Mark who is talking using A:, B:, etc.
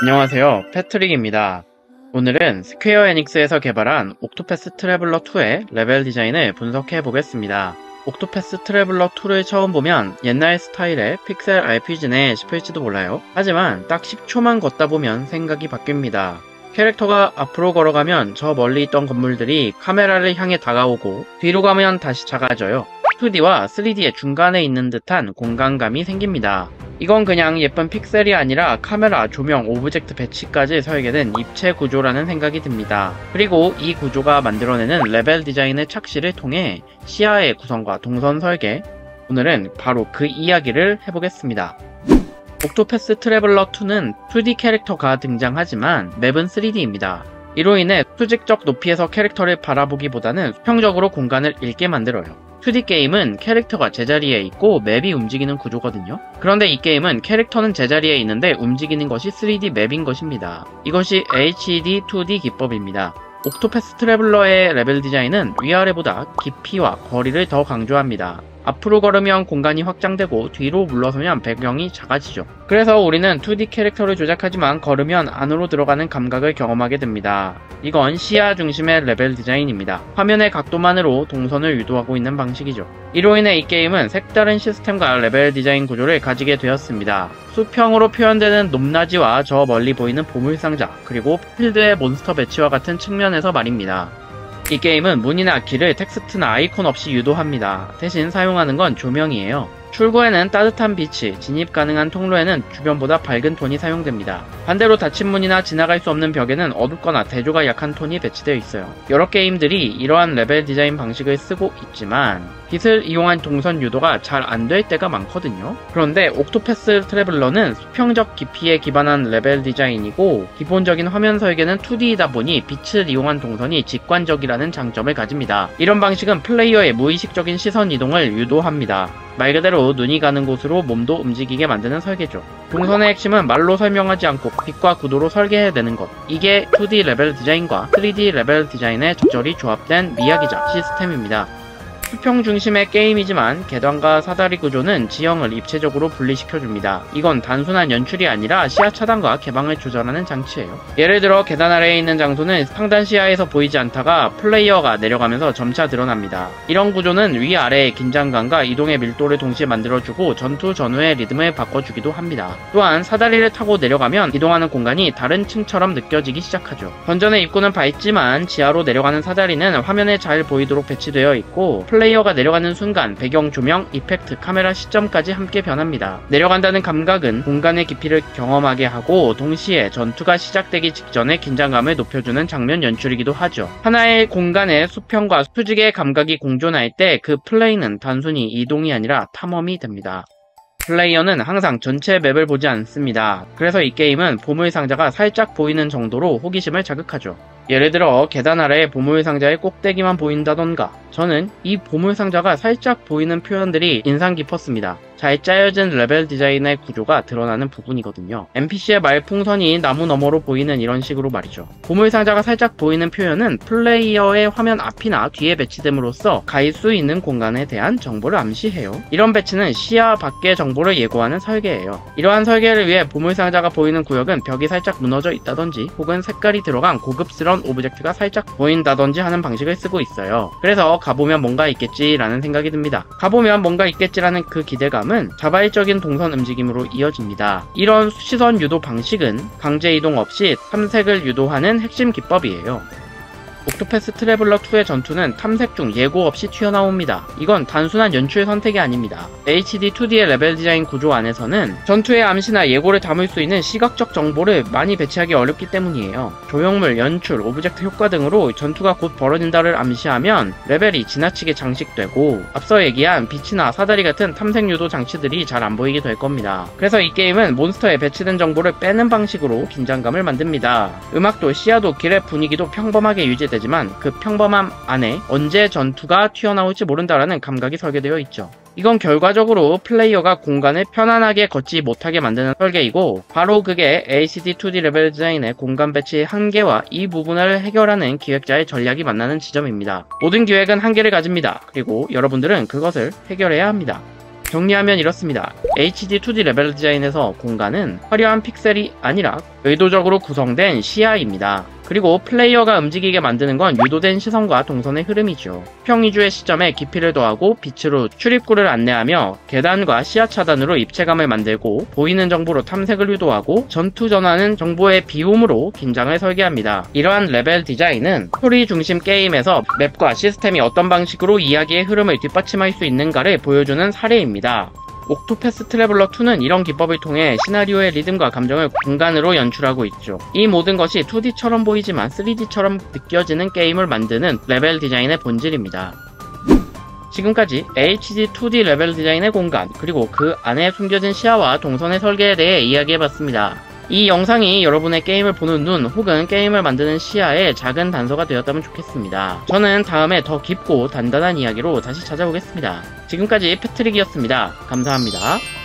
A: 안녕하세요, 패트릭입니다. 오늘은 스퀘어 에닉스에서 개발한 옥토패스 트래블러 2의 레벨 디자인을 분석해 보겠습니다. 옥토패스 트래블러 2를 처음 보면 옛날 스타일의 픽셀 RPG네 싶을지도 몰라요. 하지만 딱 10초만 걷다 보면 생각이 바뀝니다. 캐릭터가 앞으로 걸어가면 저 멀리 있던 건물들이 카메라를 향해 다가오고 뒤로 가면 다시 작아져요. 2D와 3D의 중간에 있는 듯한 공간감이 생깁니다. 이건 그냥 예쁜 픽셀이 아니라 카메라, 조명, 오브젝트 배치까지 설계된 입체 구조라는 생각이 듭니다. 그리고 이 구조가 만들어내는 레벨 디자인의 착시를 통해 시야의 구성과 동선 설계, 오늘은 바로 그 이야기를 해보겠습니다. 옥토패스 트래블러 2는 2D 캐릭터가 등장하지만 맵은 3D입니다. 이로 인해 수직적 높이에서 캐릭터를 바라보기보다는 수평적으로 공간을 읽게 만들어요. 2D 게임은 캐릭터가 제자리에 있고 맵이 움직이는 구조거든요. 그런데 이 게임은 캐릭터는 제자리에 있는데 움직이는 것이 3D 맵인 것입니다. 이것이 HD 2D 기법입니다. 옥토패스 트래블러의 레벨 디자인은 위아래보다 깊이와 거리를 더 강조합니다. 앞으로 걸으면 공간이 확장되고 뒤로 물러서면 배경이 작아지죠. 그래서 우리는 2D 캐릭터를 조작하지만 걸으면 안으로 들어가는 감각을 경험하게 됩니다. 이건 시야 중심의 레벨 디자인입니다. 화면의 각도만으로 동선을 유도하고 있는 방식이죠. 이로 인해 이 게임은 색다른 시스템과 레벨 디자인 구조를 가지게 되었습니다. 수평으로 표현되는 높낮이와 저 멀리 보이는 보물상자, 그리고 필드의 몬스터 배치와 같은 측면에서 말입니다. 이 게임은 문이나 길을 텍스트나 아이콘 없이 유도합니다. 대신 사용하는 건 조명이에요. 출구에는 따뜻한 빛이, 진입 가능한 통로에는 주변보다 밝은 톤이 사용됩니다. 반대로 닫힌 문이나 지나갈 수 없는 벽에는 어둡거나 대조가 약한 톤이 배치되어 있어요. 여러 게임들이 이러한 레벨 디자인 방식을 쓰고 있지만 빛을 이용한 동선 유도가 잘 안 될 때가 많거든요. 그런데 옥토패스 트래블러는 수평적 깊이에 기반한 레벨 디자인이고 기본적인 화면 설계는 2D이다 보니 빛을 이용한 동선이 직관적이라는 장점을 가집니다. 이런 방식은 플레이어의 무의식적인 시선 이동을 유도합니다. 말 그대로 눈이 가는 곳으로 몸도 움직이게 만드는 설계죠. 동선의 핵심은 말로 설명하지 않고 빛과 구도로 설계해내는 것. 이게 2D 레벨 디자인과 3D 레벨 디자인의 적절히 조합된 미야기작 시스템입니다. 수평 중심의 게임이지만 계단과 사다리 구조는 지형을 입체적으로 분리시켜줍니다. 이건 단순한 연출이 아니라 시야 차단과 개방을 조절하는 장치예요. 예를 들어 계단 아래에 있는 장소는 상단 시야에서 보이지 않다가 플레이어가 내려가면서 점차 드러납니다. 이런 구조는 위아래의 긴장감과 이동의 밀도를 동시에 만들어주고 전투 전후의 리듬을 바꿔주기도 합니다. 또한 사다리를 타고 내려가면 이동하는 공간이 다른 층처럼 느껴지기 시작하죠. 던전의 입구는 밝지만 지하로 내려가는 사다리는 화면에 잘 보이도록 배치되어 있고 플레이어가 내려가는 순간 배경 조명, 이펙트, 카메라 시점까지 함께 변합니다. 내려간다는 감각은 공간의 깊이를 경험하게 하고 동시에 전투가 시작되기 직전에 긴장감을 높여주는 장면 연출이기도 하죠. 하나의 공간의 수평과 수직의 감각이 공존할 때 그 플레이는 단순히 이동이 아니라 탐험이 됩니다. 플레이어는 항상 전체 맵을 보지 않습니다. 그래서 이 게임은 보물상자가 살짝 보이는 정도로 호기심을 자극하죠. 예를 들어 계단 아래에 보물상자의 꼭대기만 보인다던가. 저는 이 보물상자가 살짝 보이는 표현들이 인상 깊었습니다. 잘 짜여진 레벨 디자인의 구조가 드러나는 부분이거든요. NPC의 말풍선이 나무 너머로 보이는 이런 식으로 말이죠. 보물상자가 살짝 보이는 표현은 플레이어의 화면 앞이나 뒤에 배치됨으로써 갈 수 있는 공간에 대한 정보를 암시해요. 이런 배치는 시야 밖의 정보를 예고하는 설계예요. 이러한 설계를 위해 보물상자가 보이는 구역은 벽이 살짝 무너져 있다든지 혹은 색깔이 들어간 고급스러운 오브젝트가 살짝 보인다든지 하는 방식을 쓰고 있어요. 그래서 가보면 뭔가 있겠지라는 생각이 듭니다. 가보면 뭔가 있겠지라는 그 기대감은 자발적인 동선 움직임으로 이어집니다. 이런 시선 유도 방식은 강제 이동 없이 탐색을 유도하는 핵심 기법이에요. 옥토패스 트래블러 2의 전투는 탐색 중 예고 없이 튀어나옵니다. 이건 단순한 연출 선택이 아닙니다. HD 2D의 레벨 디자인 구조 안에서는 전투의 암시나 예고를 담을 수 있는 시각적 정보를 많이 배치하기 어렵기 때문이에요. 조형물, 연출, 오브젝트 효과 등으로 전투가 곧 벌어진다를 암시하면 레벨이 지나치게 장식되고 앞서 얘기한 빛이나 사다리 같은 탐색 유도 장치들이 잘 안 보이게 될 겁니다. 그래서 이 게임은 몬스터에 배치된 정보를 빼는 방식으로 긴장감을 만듭니다. 음악도 시야도 길의 분위기도 평범하게 유지됩니다. 지만 그 평범함 안에 언제 전투가 튀어나올지 모른다라는 감각이 설계되어 있죠. 이건 결과적으로 플레이어가 공간을 편안하게 걷지 못하게 만드는 설계이고 바로 그게 LCD 2D 레벨 디자인의 공간 배치의 한계와 이 부분을 해결하는 기획자의 전략이 만나는 지점입니다. 모든 기획은 한계를 가집니다. 그리고 여러분들은 그것을 해결해야 합니다. 정리하면 이렇습니다. HD 2D 레벨 디자인에서 공간은 화려한 픽셀이 아니라 의도적으로 구성된 시야입니다. 그리고 플레이어가 움직이게 만드는 건 유도된 시선과 동선의 흐름이죠. 평위주의 시점에 깊이를 더하고 빛으로 출입구를 안내하며 계단과 시야 차단으로 입체감을 만들고 보이는 정보로 탐색을 유도하고 전투 전환은 정보의 비움으로 긴장을 설계합니다. 이러한 레벨 디자인은 스토리 중심 게임에서 맵과 시스템이 어떤 방식으로 이야기의 흐름을 뒷받침할 수 있는가를 보여주는 사례입니다. 옥토패스 트래블러 2는 이런 기법을 통해 시나리오의 리듬과 감정을 공간으로 연출하고 있죠. 이 모든 것이 2D처럼 보이지만 3D처럼 느껴지는 게임을 만드는 레벨 디자인의 본질입니다. 지금까지 HD 2D 레벨 디자인의 공간, 그리고 그 안에 숨겨진 시야와 동선의 설계에 대해 이야기해봤습니다. 이 영상이 여러분의 게임을 보는 눈 혹은 게임을 만드는 시야의 작은 단서가 되었다면 좋겠습니다. 저는 다음에 더 깊고 단단한 이야기로 다시 찾아오겠습니다. 지금까지 패트릭이었습니다. 감사합니다.